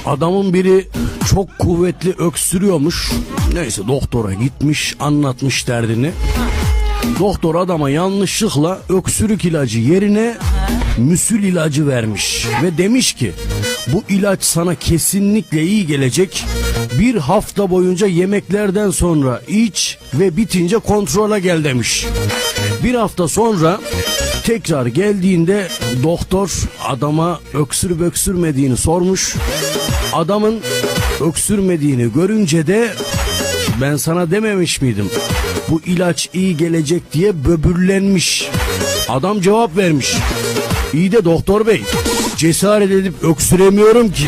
Adamın biri çok kuvvetli öksürüyormuş. Neyse doktora gitmiş, anlatmış derdini. Doktor adama yanlışlıkla öksürük ilacı yerine müsül ilacı vermiş. Ve demiş ki bu ilaç sana kesinlikle iyi gelecek. Bir hafta boyunca yemeklerden sonra iç ve bitince kontrola gel demiş. Bir hafta sonra tekrar geldiğinde doktor adama öksürüp öksürmediğini sormuş. Adamın öksürmediğini görünce de ben sana dememiş miydim bu ilaç iyi gelecek diye böbürlenmiş. Adam cevap vermiş. İyi de doktor bey cesaret edip öksüremiyorum ki.